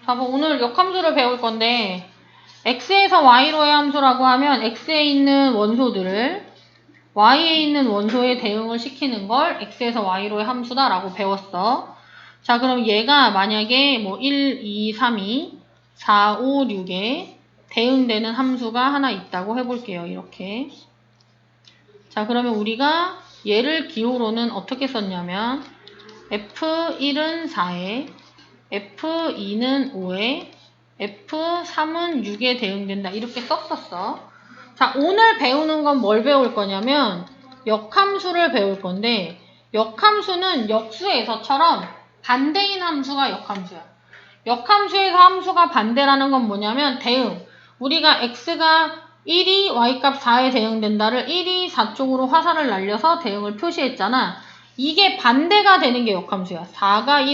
봐봐, 오늘 역함수를 배울 건데 x에서 y로의 함수라고 하면 x에 있는 원소들을 y에 있는 원소에 대응을 시키는 걸 x에서 y로의 함수다라고 배웠어. 자, 그럼 얘가 만약에 뭐 1, 2, 3이 4, 5, 6에 대응되는 함수가 하나 있다고 해볼게요. 이렇게. 자, 그러면 우리가 얘를 기호로는 어떻게 썼냐면 F1은 4에 F2는 5에 F3은 6에 대응된다. 이렇게 썼었어. 자, 오늘 배우는 건 뭘 배울 거냐면 역함수를 배울 건데 역함수는 역수에서처럼 반대인 함수가 역함수야. 역함수에서 함수가 반대라는 건 뭐냐면 대응. 우리가 x가 1이 y값 4에 대응된다를 1이 4 쪽으로 화살을 날려서 대응을 표시했잖아. 이게 반대가 되는 게 역함수야. 4가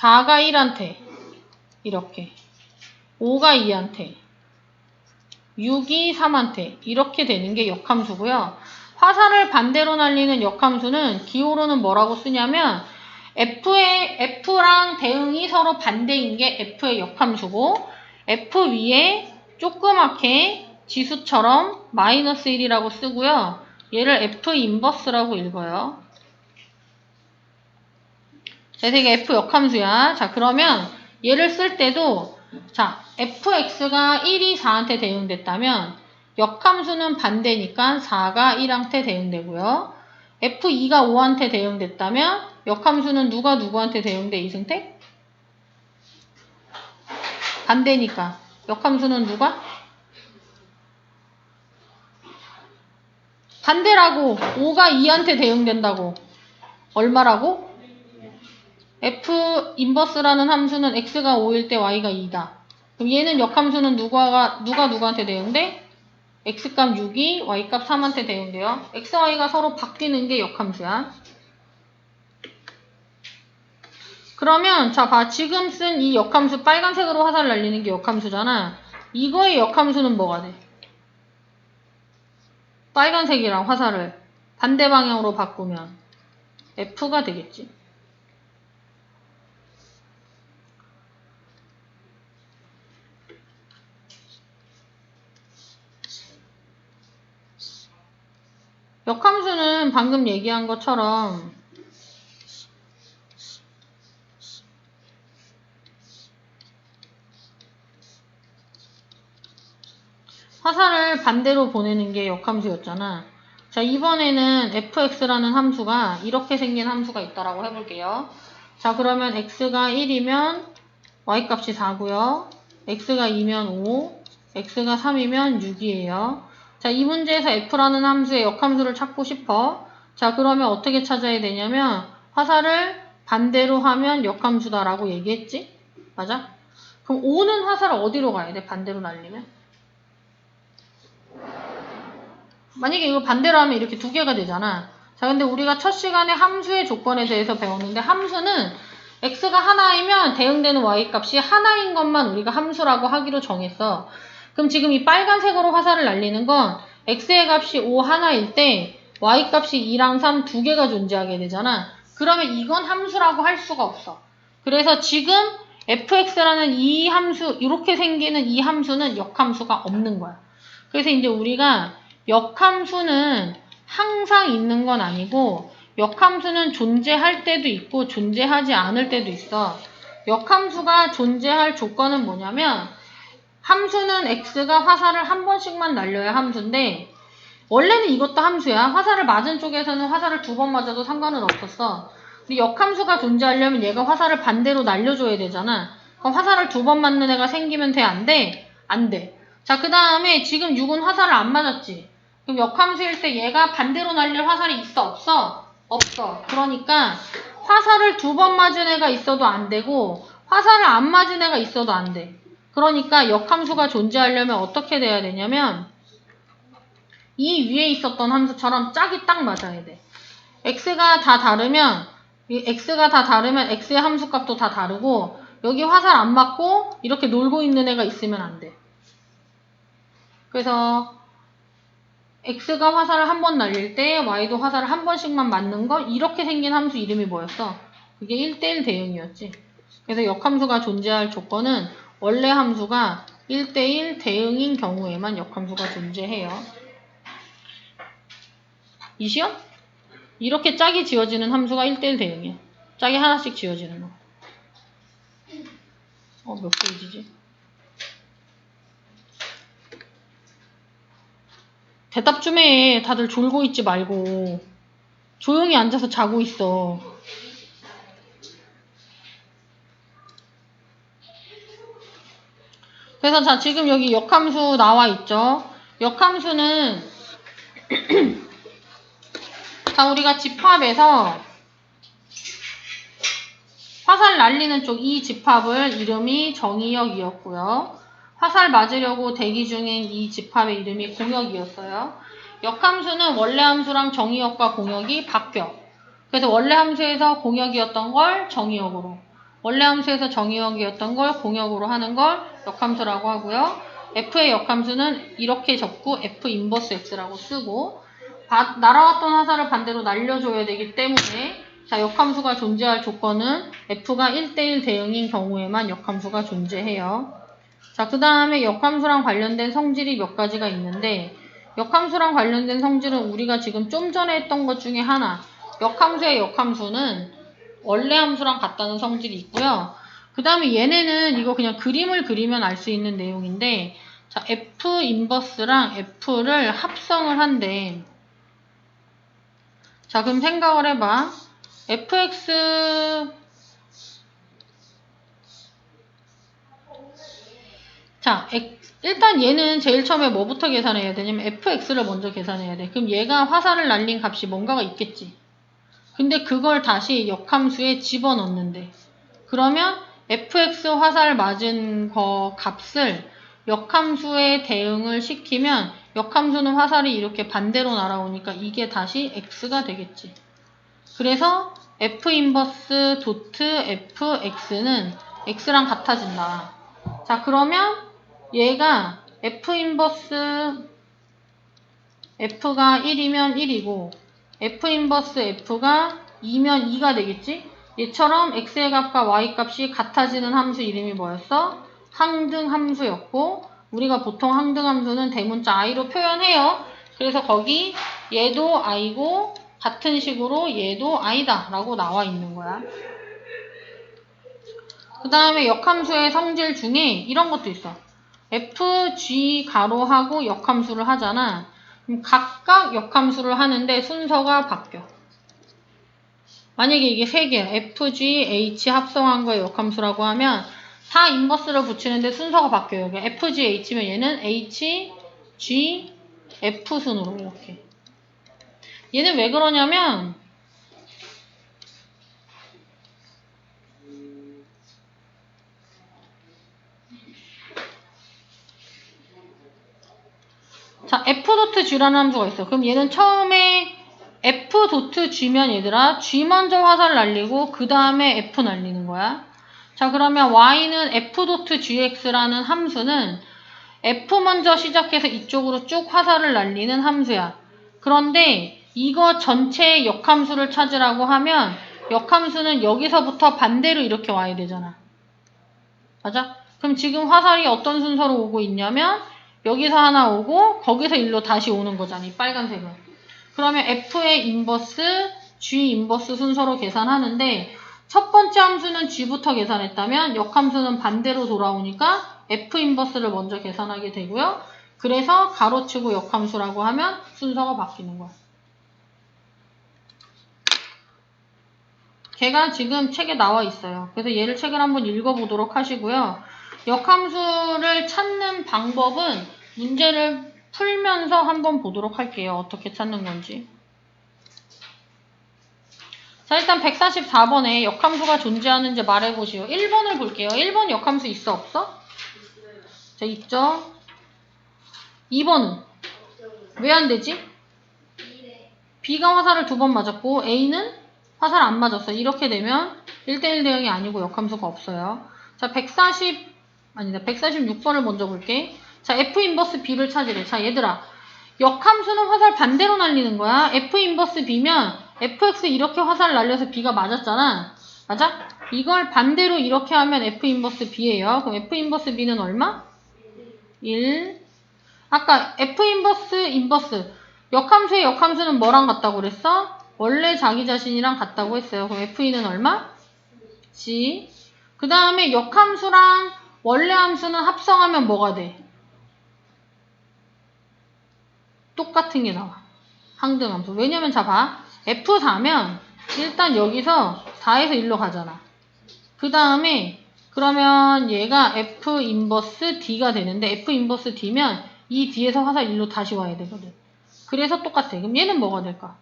1한테 이렇게 5가 2한테 6이 3한테 이렇게 되는 게 역함수고요. 화살을 반대로 날리는 역함수는 기호로는 뭐라고 쓰냐면 F랑 대응이 서로 반대인 게 F의 역함수고 F 위에 조그맣게 지수처럼 마이너스 1이라고 쓰고요. 얘를 F 인버스라고 읽어요. 자, 이게 F 역함수야. 자, 그러면 얘를 쓸 때도 자, fx가 1이 4한테 대응됐다면 역함수는 반대니까 4가 1한테 대응되고요. f2가 5한테 대응됐다면 역함수는 누가 누구한테 대응돼, 이승택? 반대니까. 역함수는 누가? 반대라고. 5가 2한테 대응된다고. 얼마라고? f 인버스라는 함수는 x가 5일 때 y가 2다. 그럼 얘는 역함수는 누가 누구한테 대응돼? x값 6이 y값 3한테 대응돼요. x, y가 서로 바뀌는 게 역함수야. 그러면 자, 봐. 지금 쓴 이 역함수 빨간색으로 화살 날리는 게 역함수잖아. 이거의 역함수는 뭐가 돼? 빨간색이랑 화살을 반대 방향으로 바꾸면 f가 되겠지. 역함수는 방금 얘기한 것처럼 화살을 반대로 보내는 게 역함수였잖아. 자, 이번에는 fx라는 함수가 이렇게 생긴 함수가 있다라고 해볼게요. 자, 그러면 x가 1이면 y값이 4고요. x가 2면 5, x가 3이면 6이에요. 자, 이 문제에서 f라는 함수의 역함수를 찾고 싶어. 자, 그러면 어떻게 찾아야 되냐면 화살을 반대로 하면 역함수다라고 얘기했지? 맞아? 그럼 5는 화살을 어디로 가야 돼? 반대로 날리면? 만약에 이거 반대로 하면 이렇게 두 개가 되잖아. 자, 근데 우리가 첫 시간에 함수의 조건에 대해서 배웠는데 함수는 x가 하나이면 대응되는 y값이 하나인 것만 우리가 함수라고 하기로 정했어. 그럼 지금 이 빨간색으로 화살을 날리는 건 x의 값이 5 하나일 때 y값이 2랑 3 두 개가 존재하게 되잖아. 그러면 이건 함수라고 할 수가 없어. 그래서 지금 fx라는 이 함수, 이렇게 생기는 이 함수는 역함수가 없는 거야. 그래서 이제 우리가 역함수는 항상 있는 건 아니고 역함수는 존재할 때도 있고 존재하지 않을 때도 있어. 역함수가 존재할 조건은 뭐냐면 함수는 x가 화살을 한 번씩만 날려야 함수인데 원래는 이것도 함수야. 화살을 맞은 쪽에서는 화살을 2번 맞아도 상관은 없었어. 근데 역함수가 존재하려면 얘가 화살을 반대로 날려줘야 되잖아. 그럼 화살을 2번 맞는 애가 생기면 돼? 안 돼? 안 돼. 자, 그 다음에 지금 6은 화살을 안 맞았지. 그럼 역함수일 때 얘가 반대로 날릴 화살이 있어? 없어? 없어. 그러니까 화살을 2번 맞은 애가 있어도 안 되고 화살을 안 맞은 애가 있어도 안 돼. 그러니까 역함수가 존재하려면 어떻게 돼야 되냐면 이 위에 있었던 함수처럼 짝이 딱 맞아야 돼. x가 다 다르면 x의 함수값도 다 다르고 여기 화살 안 맞고 이렇게 놀고 있는 애가 있으면 안 돼. 그래서 x가 화살을 한 번 날릴 때 y도 화살을 한 번씩만 맞는 거 이렇게 생긴 함수 이름이 뭐였어? 그게 1:1 대응이었지. 그래서 역함수가 존재할 조건은 원래 함수가 1대1 대응인 경우에만 역함수가 존재해요. 이 시험? 이렇게 짝이 지어지는 함수가 1대1 대응이야. 짝이 하나씩 지어지는 거. 몇 페이지지? 대답 좀 해. 다들 졸고 있지 말고. 조용히 앉아서 자고 있어. 그래서 자, 지금 여기 역함수 나와 있죠? 역함수는 자, 우리가 집합에서 화살 날리는 쪽 이 집합을 이름이 정의역이었고요. 화살 맞으려고 대기 중인 이 집합의 이름이 공역이었어요. 역함수는 원래 함수랑 정의역과 공역이 바뀌어. 그래서 원래 함수에서 공역이었던 걸 정의역으로, 원래 함수에서 정의역이었던 걸 공역으로 하는 걸 역함수라고 하고요. F의 역함수는 이렇게 적고 F 인버스 X라고 쓰고, 날아왔던 화살을 반대로 날려줘야 되기 때문에 자, 역함수가 존재할 조건은 F가 1대1 대응인 경우에만 역함수가 존재해요. 자, 그 다음에 역함수랑 관련된 성질이 몇 가지가 있는데, 역함수랑 관련된 성질은 우리가 지금 좀 전에 했던 것 중에 하나, 역함수의 역함수는 원래 함수랑 같다는 성질이 있고요. 그 다음에 얘네는 이거 그냥 그림을 그리면 알 수 있는 내용인데, 자, F 인버스랑 F를 합성을 한대. 자, 그럼 생각을 해봐. fx 자, 일단 얘는 제일 처음에 뭐부터 계산해야 되냐면 fx를 먼저 계산해야 돼. 그럼 얘가 화살을 날린 값이 뭔가가 있겠지. 근데 그걸 다시 역함수에 집어넣는데, 그러면 fx 화살 맞은 거 값을 역함수에 대응을 시키면 역함수는 화살이 이렇게 반대로 날아오니까 이게 다시 x가 되겠지. 그래서 f 인버스 도트 fx는 x랑 같아진다. 자, 그러면 얘가 f 인버스 f가 1이면 1이고 f 인버스 f가 2면 2가 되겠지? 얘처럼 x의 값과 y 값이 같아지는 함수 이름이 뭐였어? 항등함수였고, 우리가 보통 항등함수는 대문자 i로 표현해요. 그래서 거기 얘도 i고 같은 식으로 얘도 i다 라고 나와 있는 거야. 그 다음에 역함수의 성질 중에 이런 것도 있어. fg 가로하고 역함수를 하잖아. 그럼 각각 역함수를 하는데 순서가 바뀌어. 만약에 이게 3개야. fg, h 합성한 거의 역함수라고 하면 다 인버스를 붙이는데 순서가 바뀌어요. fg, h면 얘는 h, g, f 순으로 이렇게. 얘는 왜 그러냐면 자, f.g라는 함수가 있어. 그럼 얘는 처음에 f.g면 얘들아 g 먼저 화살 날리고 그 다음에 f 날리는 거야. 자, 그러면 y는 f.gx라는 함수는 f 먼저 시작해서 이쪽으로 쭉 화살을 날리는 함수야. 그런데 이거 전체의 역함수를 찾으라고 하면 역함수는 여기서부터 반대로 이렇게 와야 되잖아. 맞아? 그럼 지금 화살이 어떤 순서로 오고 있냐면 여기서 하나 오고 거기서 일로 다시 오는 거잖아. 이 빨간색은. 그러면 F의 인버스, G 인버스 순서로 계산하는데 첫 번째 함수는 G부터 계산했다면 역함수는 반대로 돌아오니까 F 인버스를 먼저 계산하게 되고요. 그래서 가로치고 역함수라고 하면 순서가 바뀌는 거야. 걔가 지금 책에 나와 있어요. 그래서 얘를 책을 한번 읽어보도록 하시고요. 역함수를 찾는 방법은 문제를 풀면서 한번 보도록 할게요. 어떻게 찾는 건지. 자, 일단 144번에 역함수가 존재하는지 말해보시오. 1번을 볼게요. 1번 역함수 있어, 없어? 자, 있죠? 2번은? 왜 안 되지? B가 화살을 2번 맞았고 A는 화살 안 맞았어. 이렇게 되면 1대1 대응이 아니고 역함수가 없어요. 자, 146번을 먼저 볼게. 자, F 인버스 B를 찾으래. 자, 얘들아. 역함수는 화살 반대로 날리는 거야. F 인버스 B면 fx 이렇게 화살 날려서 B가 맞았잖아. 맞아? 이걸 반대로 이렇게 하면 F 인버스 B예요. 그럼 F 인버스 B는 얼마? 1. 아까 F 인버스. 역함수의 역함수는 뭐랑 같다고 그랬어? 원래 자기 자신이랑 같다고 했어요. 그럼 FE는 얼마? G. 그 다음에 역함수랑 원래 함수는 합성하면 뭐가 돼? 똑같은 게 나와. 항등함수. 왜냐면 자 봐. F4면 일단 여기서 4에서 1로 가잖아. 그 다음에 그러면 얘가 F 인버스 D가 되는데 F 인버스 D면 이 D에서 화살 1로 다시 와야 되거든. 그래서 똑같아. 그럼 얘는 뭐가 될까?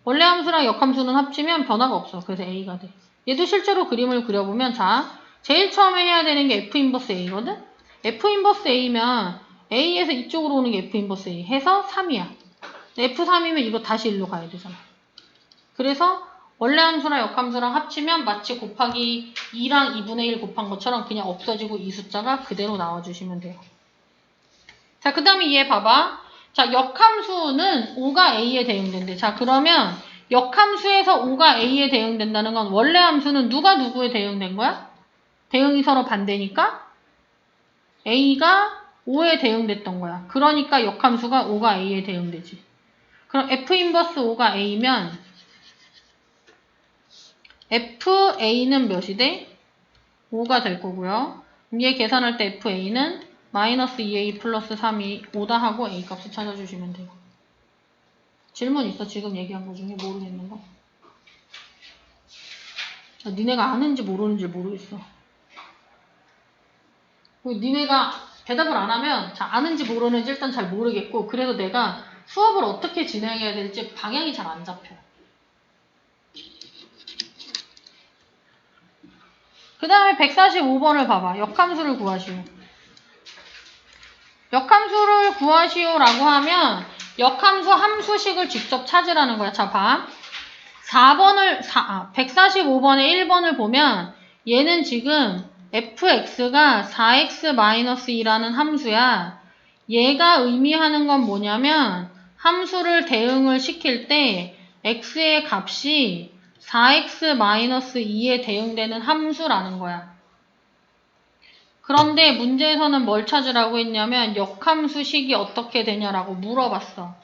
원래 함수랑 역함수는 합치면 변화가 없어. 그래서 A가 돼. 얘도 실제로 그림을 그려보면 자, 제일 처음에 해야 되는 게 F 인버스 A거든? F 인버스 A면 A에서 이쪽으로 오는 게 F 인버스 A 해서 3이야. F3이면 이거 다시 1로 가야 되잖아. 그래서 원래 함수랑 역함수랑 합치면 마치 곱하기 2랑 2분의 1 곱한 것처럼 그냥 없어지고 이 숫자가 그대로 나와주시면 돼요. 자, 그 다음에 얘 봐봐. 자, 역함수는 5가 A에 대응된대. 자, 그러면 역함수에서 5가 A에 대응된다는 건 원래 함수는 누가 누구에 대응된 거야? 대응이 서로 반대니까 A가 5에 대응됐던 거야. 그러니까 역함수가 5가 A에 대응되지. 그럼 F 인버스 5가 A면 FA는 몇이 돼? 5가 될 거고요. 얘 계산할 때 FA는 마이너스 2A 플러스 3이 5다 하고 A 값을 찾아주시면 돼요. 질문 있어? 지금 얘기한 거 중에 모르겠는 거? 니네가 아는지 모르는지 모르겠어. 니네가 대답을 안 하면 아는지 모르는지 일단 잘 모르겠고 그래서 내가 수업을 어떻게 진행해야 될지 방향이 잘 안 잡혀. 그 다음에 145번을 봐봐. 역함수를 구하시오. 역함수를 구하시오라고 하면 역함수 함수식을 직접 찾으라는 거야. 자, 봐. 145번에 1번을 보면 얘는 지금 fx가 4x-2라는 함수야. 얘가 의미하는 건 뭐냐면 함수를 대응을 시킬 때 x의 값이 4x-2에 대응되는 함수라는 거야. 그런데 문제에서는 뭘 찾으라고 했냐면 역함수식이 어떻게 되냐라고 물어봤어.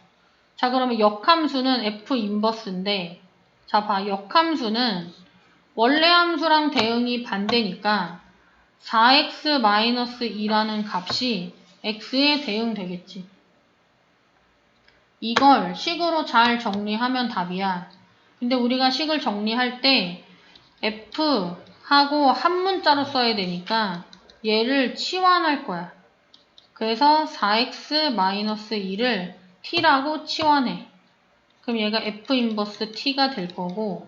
자, 그러면 역함수는 f 인버스인데 자, 봐. 역함수는 원래 함수랑 대응이 반대니까 4x-2라는 값이 x에 대응되겠지. 이걸 식으로 잘 정리하면 답이야. 근데 우리가 식을 정리할 때 f하고 한 문자로 써야 되니까 얘를 치환할 거야. 그래서 4x-2를 t라고 치환해. 그럼 얘가 f 인버스 t가 될 거고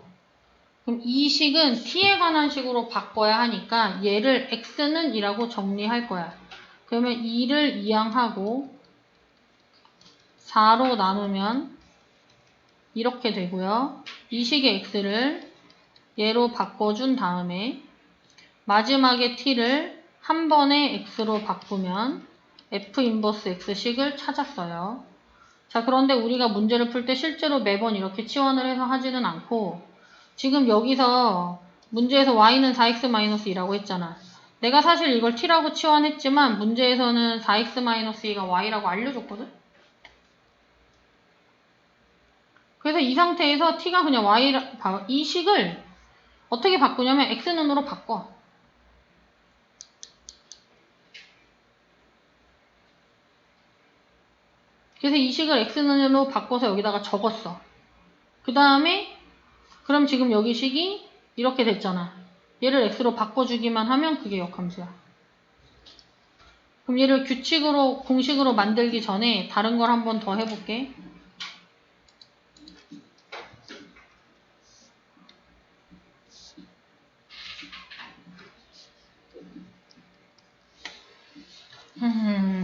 그럼 이 식은 t에 관한 식으로 바꿔야 하니까 얘를 x는 2라고 정리할 거야. 그러면 2를 이항하고 4로 나누면 이렇게 되고요. 이 식의 x를 얘로 바꿔준 다음에 마지막에 t를 한 번에 x로 바꾸면 f 인버스 x식을 찾았어요. 자, 그런데 우리가 문제를 풀 때 실제로 매번 이렇게 치환을 해서 하지는 않고 지금 여기서 문제에서 y는 4x-2라고 했잖아. 내가 사실 이걸 t라고 치환했지만 문제에서는 4x-2가 y라고 알려줬거든? 그래서 이 상태에서 t가 그냥 이 식을 어떻게 바꾸냐면 x는으로 바꿔. 그래서 이 식을 x는으로 바꿔서 여기다가 적었어. 그 다음에 그럼 지금 여기 식이 이렇게 됐잖아. 얘를 x로 바꿔주기만 하면 그게 역함수야. 그럼 얘를 규칙으로, 공식으로 만들기 전에 다른 걸 한번 더 해볼게.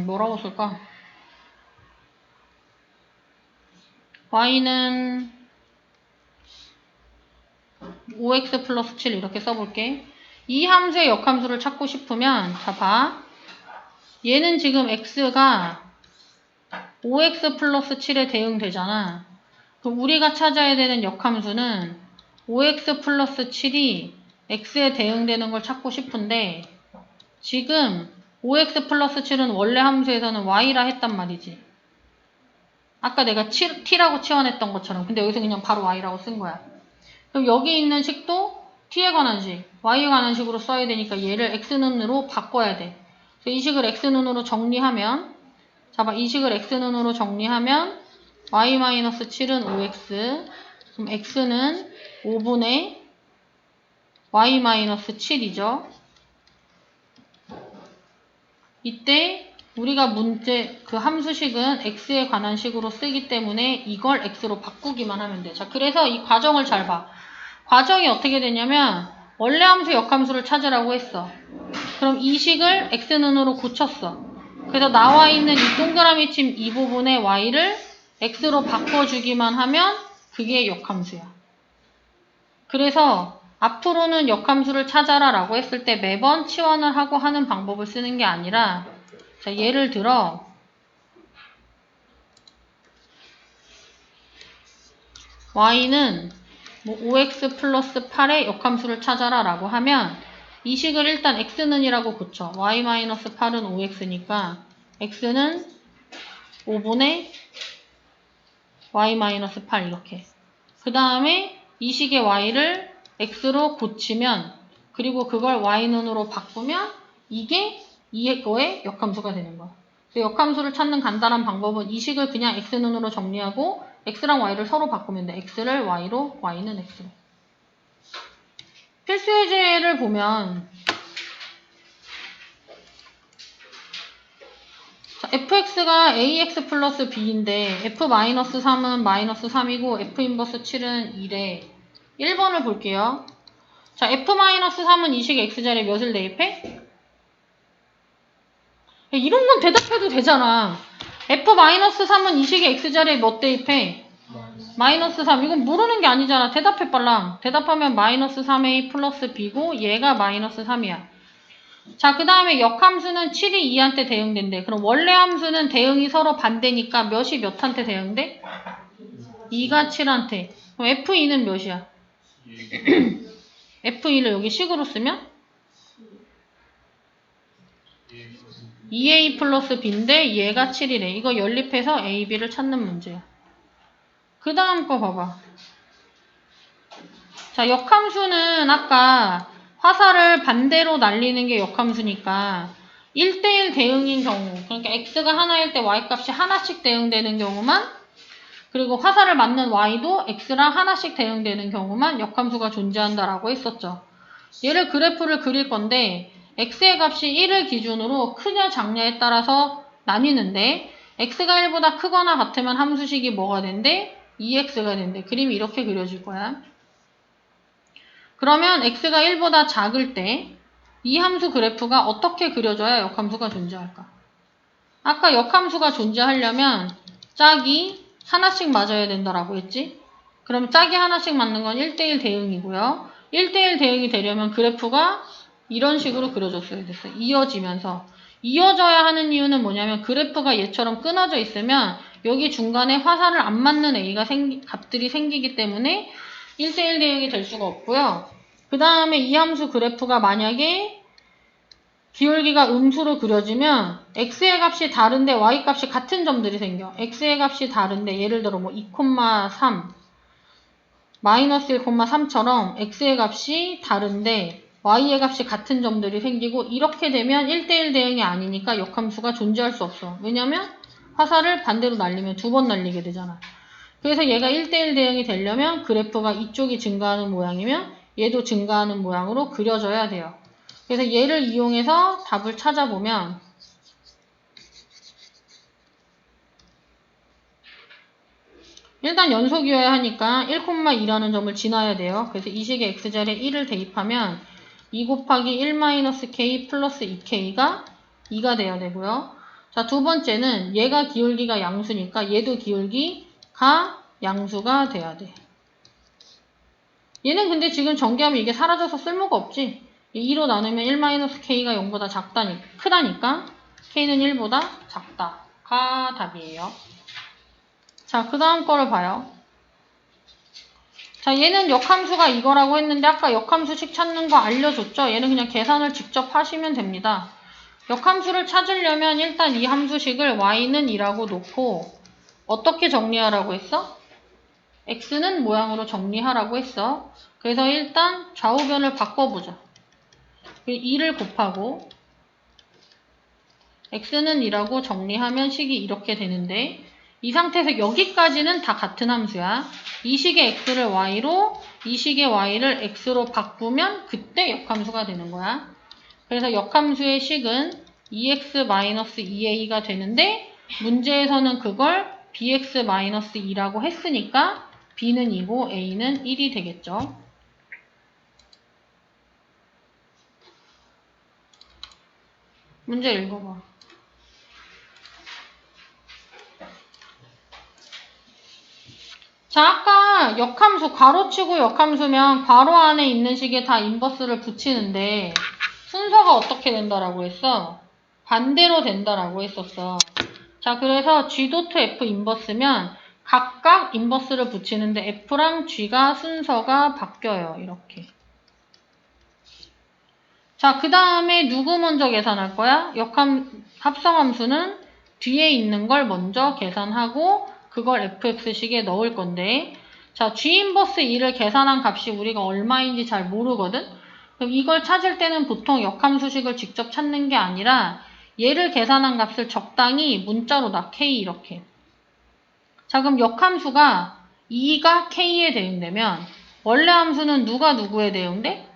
뭐라고 쓸까? y는 5x 플러스 7 이렇게 써볼게. 이 함수의 역함수를 찾고 싶으면 자, 봐. 얘는 지금 x가 5x 플러스 7에 대응되잖아. 그럼 우리가 찾아야 되는 역함수는 5x 플러스 7이 x에 대응되는 걸 찾고 싶은데 지금 5x 플러스 7은 원래 함수에서는 y라 했단 말이지. 아까 내가 t라고 치환했던 것처럼. 근데 여기서 그냥 바로 y라고 쓴 거야. 그럼 여기 있는 식도 t에 관한 식, y에 관한 식으로 써야 되니까 얘를 x는으로 바꿔야 돼. 그래서 이 식을 x는으로 정리하면 이 식을 x는으로 정리하면 y-7은 5x, 그럼 x는 5분의 y-7이죠. 이때 우리가 문제 그 함수식은 x에 관한 식으로 쓰기 때문에 이걸 x로 바꾸기만 하면 돼. 자, 그래서 이 과정을 잘 봐. 과정이 어떻게 되냐면 원래 함수 역함수를 찾으라고 했어. 그럼 이 식을 x는으로 고쳤어. 그래서 나와 있는 이 동그라미 침 이 부분의 y를 x로 바꿔주기만 하면 그게 역함수야. 그래서 앞으로는 역함수를 찾아라 라고 했을 때 매번 치환을 하고 하는 방법을 쓰는 게 아니라 자, 예를 들어 y는 뭐 5x 플러스 8의 역함수를 찾아라 라고 하면 이 식을 일단 x는이라고 고쳐. y-8은 5x니까 x는 5분의 y-8 이렇게. 그 다음에 이 식의 y를 x로 고치면 그리고 그걸 y는으로 바꾸면 이게 이거의 역함수가 되는 거야. 역함수를 찾는 간단한 방법은 이 식을 그냥 x는으로 정리하고 x랑 y를 서로 바꾸면 돼. x를 y로, y는 x로. 필수 예제를 보면 자, fx가 ax 플러스 b인데 f-3은 마이너스 3이고 f 인버스 7은 2래. 1번을 볼게요. 자, f-3은 이 식 x자리에 몇을 대입해? 이런 건 대답해도 되잖아. f-3은 이 식의 x자리에 몇 대입해? 마이너스 3. 이건 모르는 게 아니잖아. 대답해 빨랑. 대답하면 마이너스 3a 플러스 b고 얘가 마이너스 3이야. 자, 그 다음에 역함수는 7이 2한테 대응된대. 그럼 원래 함수는 대응이 서로 반대니까 몇이 몇한테 대응돼? 2가 7한테. 그럼 f2는 몇이야? f2를 여기 식으로 쓰면 2a 플러스 b인데 얘가 7이래. 이거 연립해서 a, b를 찾는 문제야. 그 다음 거 봐봐. 자, 역함수는 아까 화살을 반대로 날리는 게 역함수니까 1대1 대응인 경우, 그러니까 x가 하나일 때 y값이 하나씩 대응되는 경우만, 그리고 화살을 맞는 y도 x랑 하나씩 대응되는 경우만 역함수가 존재한다라고 했었죠. 얘를 그래프를 그릴 건데 x의 값이 1을 기준으로 크냐 작냐에 따라서 나뉘는데 x가 1보다 크거나 같으면 함수식이 뭐가 된대? 2x가 된대. 그림이 이렇게 그려질 거야. 그러면 x가 1보다 작을 때 이 함수 그래프가 어떻게 그려져야 역함수가 존재할까? 아까 역함수가 존재하려면 짝이 하나씩 맞아야 된다라고 했지? 그럼 짝이 하나씩 맞는 건 1대1 대응이고요. 1대1 대응이 되려면 그래프가 이런 식으로 그려졌어야 됐어요. 이어지면서. 이어져야 하는 이유는 뭐냐면 그래프가 얘처럼 끊어져 있으면 여기 중간에 화살을 안 맞는 A가 값들이 생기기 때문에 1대1 대응이 될 수가 없고요. 그 다음에 이 함수 그래프가 만약에 기울기가 음수로 그려지면 x의 값이 다른데 y 값이 같은 점들이 생겨. x의 값이 다른데 예를 들어 뭐 2,3 마이너스 1,3처럼 x의 값이 다른데 y의 값이 같은 점들이 생기고 이렇게 되면 1대1 대응이 아니니까 역함수가 존재할 수 없어. 왜냐면 화살을 반대로 날리면 2번 날리게 되잖아. 그래서 얘가 1대1 대응이 되려면 그래프가 이쪽이 증가하는 모양이면 얘도 증가하는 모양으로 그려져야 돼요. 그래서 얘를 이용해서 답을 찾아보면 일단 연속이어야 하니까 1,2라는 점을 지나야 돼요. 그래서 이 식의 x자리에 1을 대입하면 2 곱하기 1-k 플러스 2k가 2가 돼야 되고요. 자, 두 번째는 얘가 기울기가 양수니까 얘도 기울기가 양수가 돼야 돼. 얘는 근데 지금 전개하면 이게 사라져서 쓸모가 없지. 2로 나누면 1-k가 0보다 크다니까 k는 1보다 작다가 답이에요. 자, 그 다음 거를 봐요. 자, 얘는 역함수가 이거라고 했는데 아까 역함수식 찾는 거 알려줬죠? 얘는 그냥 계산을 직접 하시면 됩니다. 역함수를 찾으려면 일단 이 함수식을 y는 2라고 놓고 어떻게 정리하라고 했어? x는 모양으로 정리하라고 했어. 그래서 일단 좌우변을 바꿔보자. 2를 곱하고 x는 2라고 정리하면 식이 이렇게 되는데 이 상태에서 여기까지는 다 같은 함수야. 이 식의 x를 y로 이 식의 y를 x로 바꾸면 그때 역함수가 되는 거야. 그래서 역함수의 식은 2x-2a가 되는데 문제에서는 그걸 bx-2라고 했으니까 b는 2고 a는 1이 되겠죠. 문제 읽어봐. 자, 아까 역함수, 괄호치고 역함수면 괄호 안에 있는 식에 다 인버스를 붙이는데 순서가 어떻게 된다라고 했어? 반대로 된다라고 했었어. 자, 그래서 G.F 인버스면 각각 인버스를 붙이는데 F랑 G가 순서가 바뀌어요. 이렇게. 자, 그 다음에 누구 먼저 계산할 거야? 합성함수는 뒤에 있는 걸 먼저 계산하고 그걸 fx식에 넣을 건데 자, G 인버스 2를 계산한 값이 우리가 얼마인지 잘 모르거든? 그럼 이걸 찾을 때는 보통 역함수식을 직접 찾는 게 아니라 얘를 계산한 값을 적당히 문자로 놔. k 이렇게. 자, 그럼 역함수가 2가 k에 대응되면 원래 함수는 누가 누구에 대응돼?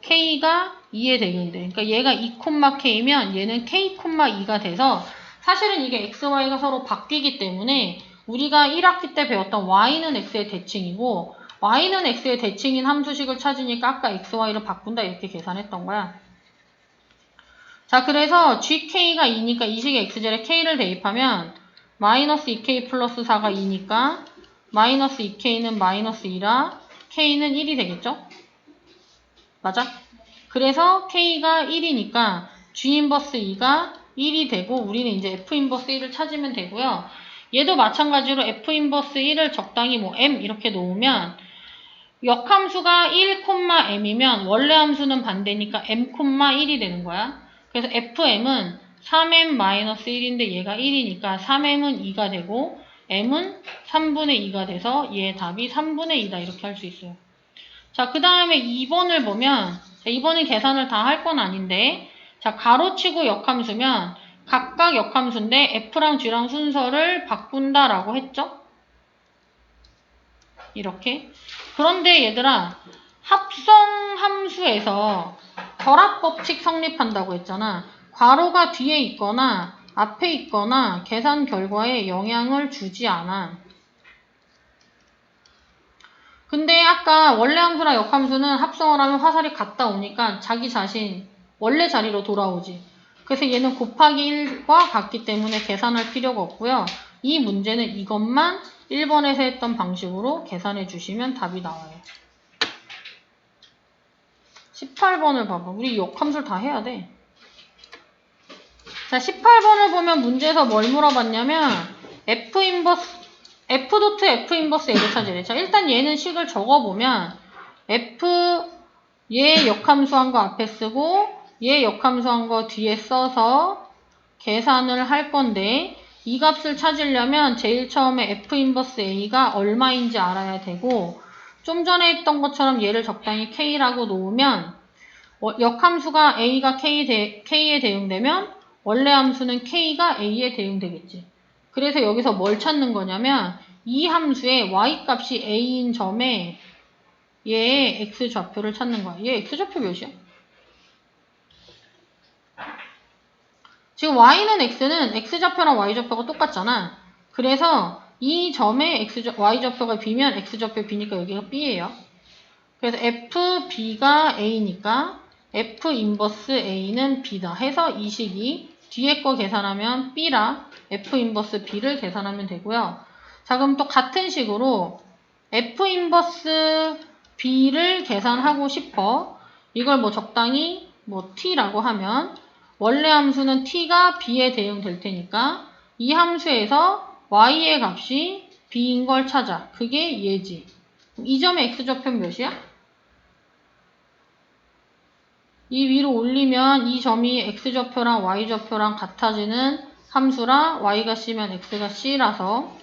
k가 2에 대응돼. 그러니까 얘가 2,k면 얘는 k,2가 돼서 사실은 이게 x, y가 서로 바뀌기 때문에 우리가 1학기 때 배웠던 y는 x의 대칭이고 y는 x의 대칭인 함수식을 찾으니까 아까 x, y를 바꾼다 이렇게 계산했던 거야. 자, 그래서 gk가 2니까 이 식의 x절에 k를 대입하면 마이너스 2k 플러스 4가 2니까 마이너스 2k는 마이너스 2라 k는 1이 되겠죠? 맞아? 그래서 k가 1이니까 g 인버스 2가 1이 되고 우리는 이제 f 인버스 1을 찾으면 되고요. 얘도 마찬가지로 f 인버스 1을 적당히 뭐 m 이렇게 놓으면 역함수가 1,m이면 원래 함수는 반대니까 m,1이 되는 거야. 그래서 fm은 3m-1인데 얘가 1이니까 3m은 2가 되고 m은 3분의 2가 돼서 얘 답이 3분의 2다 이렇게 할 수 있어요. 자, 그 다음에 2번을 보면 2번은 계산을 다 할 건 아닌데 자, 가로치고 역함수면 각각 역함수인데 F랑 G랑 순서를 바꾼다라고 했죠? 이렇게. 그런데 얘들아 합성함수에서 결합법칙 성립한다고 했잖아. 괄호가 뒤에 있거나 앞에 있거나 계산 결과에 영향을 주지 않아. 근데 아까 원래 함수랑 역함수는 합성을 하면 화살이 갔다 오니까 자기 자신 원래 자리로 돌아오지. 그래서 얘는 곱하기 1과 같기 때문에 계산할 필요가 없고요. 이 문제는 이것만 1번에서 했던 방식으로 계산해 주시면 답이 나와요. 18번을 봐봐. 우리 역함수를 다 해야 돼. 자, 18번을 보면 문제에서 뭘 물어봤냐면 F 인버스 F 인버스 A를 찾으래. 자, 일단 얘는 식을 적어보면 F 얘 역함수한 거 앞에 쓰고 얘 역함수한 거 뒤에 써서 계산을 할 건데 이 값을 찾으려면 제일 처음에 F 인버스 A가 얼마인지 알아야 되고 좀 전에 했던 것처럼 얘를 적당히 K라고 놓으면 역함수가 A가 K에 대응되면 원래 함수는 K가 A에 대응되겠지. 그래서 여기서 뭘 찾는 거냐면 이 함수의 y값이 a인 점에 얘의 x좌표를 찾는 거야. 얘 x좌표 몇이야? 지금 y는 x는 x좌표랑 y좌표가 똑같잖아. 그래서 이 점에 y좌표가 b면 x좌표 b니까 여기가 b예요. 그래서 fb가 a니까 f 인버스 a는 b다 해서 이 식이 뒤에 거 계산하면 b라 f 인버스 b를 계산하면 되고요. 자, 그럼 또 같은 식으로 f 인버스 b를 계산하고 싶어. 이걸 뭐 적당히 뭐 t라고 하면 원래 함수는 t가 b에 대응될 테니까 이 함수에서 y의 값이 B인 걸 찾아. 그게 얘지. 이 점의 X좌표는 몇이야? 이 위로 올리면 이 점이 X좌표랑 Y좌표랑 같아지는 함수라 Y가 C면 X가 C라서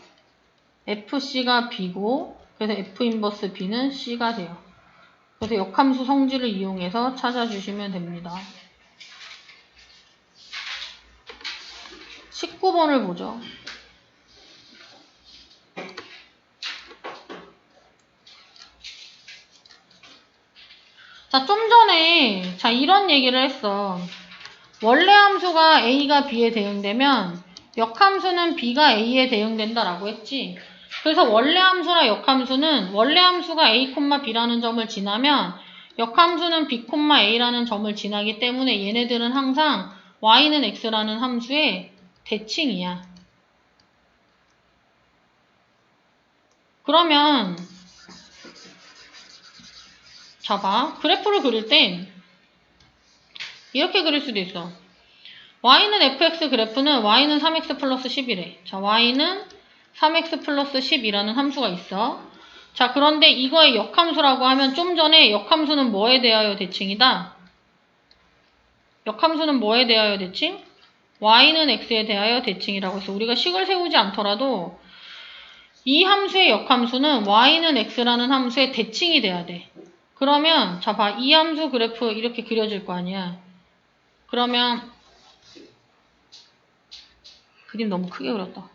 FC가 B고 그래서 F 인버스 B는 C가 돼요. 그래서 역함수 성질을 이용해서 찾아주시면 됩니다. 19번을 보죠. 자, 좀 전에 이런 얘기를 했어. 원래 함수가 A가 B에 대응되면 역함수는 B가 A에 대응된다라고 했지. 그래서 원래 함수랑 역함수는 원래 함수가 A, B라는 점을 지나면 역함수는 B, A라는 점을 지나기 때문에 얘네들은 항상 Y는 X라는 함수의 대칭이야. 그러면 자, 봐. 그래프를 그릴 땐 이렇게 그릴 수도 있어. y는 fx 그래프는 y는 3x 플러스 10이래. 자, y는 3x 플러스 10이라는 함수가 있어. 자, 그런데 이거의 역함수라고 하면 좀 전에 역함수는 뭐에 대하여 대칭이다? 역함수는 뭐에 대하여 대칭? y는 x에 대하여 대칭이라고 해서 우리가 식을 세우지 않더라도 이 함수의 역함수는 y는 x라는 함수의 대칭이 돼야 돼. 그러면 자, 봐. 이 함수 그래프 이렇게 그려질 거 아니야. 그러면 그림 너무 크게 그렸다.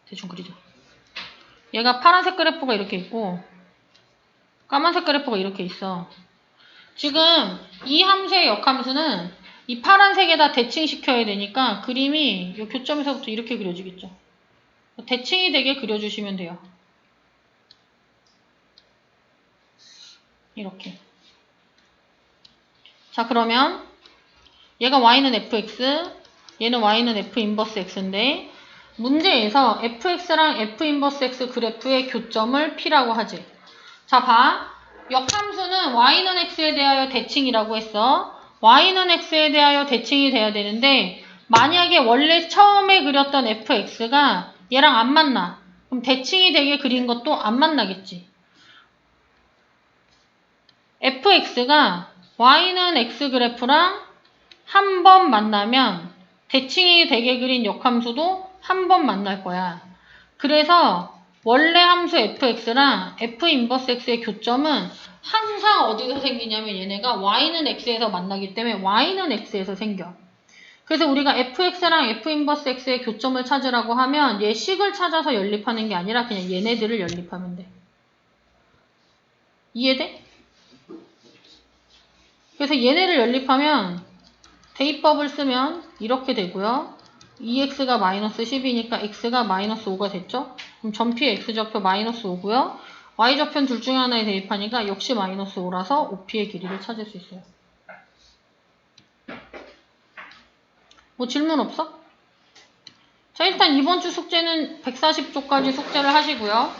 대충 그리자. 얘가 파란색 그래프가 이렇게 있고 까만색 그래프가 이렇게 있어. 지금 이 함수의 역함수는 이 파란색에다 대칭시켜야 되니까 그림이 이 교점에서부터 이렇게 그려지겠죠. 대칭이 되게 그려주시면 돼요. 이렇게. 자, 그러면 얘가 y는 fx, 얘는 y는 f 인버스 x인데 문제에서 fx랑 f 인버스 x 그래프의 교점을 p라고 하지. 자, 봐. 역함수는 y는 x에 대하여 대칭이라고 했어. y는 x에 대하여 대칭이 돼야 되는데 만약에 원래 처음에 그렸던 fx가 얘랑 안 만나. 그럼 대칭이 되게 그린 것도 안 만나겠지. fx가 y는 x 그래프랑 한 번 만나면 대칭이 되게 그린 역함수도 한 번 만날 거야. 그래서 원래 함수 fx랑 f 인버스 x의 교점은 항상 어디서 생기냐면 얘네가 y는 x에서 만나기 때문에 y는 x에서 생겨. 그래서 우리가 fx랑 f 인버스 x의 교점을 찾으라고 하면 얘 식을 찾아서 연립하는 게 아니라 그냥 얘네들을 연립하면 돼. 이해돼? 그래서 얘네를 연립하면 대입법을 쓰면 이렇게 되고요. 2x가 마이너스 10이니까 x가 마이너스 5가 됐죠? 그럼 전피의 x좌표 마이너스 5고요. y좌표는 둘 중에 하나에 대입하니까 역시 마이너스 5라서 OP의 길이를 찾을 수 있어요. 뭐 질문 없어? 자, 일단 이번 주 숙제는 140쪽까지 숙제를 하시고요.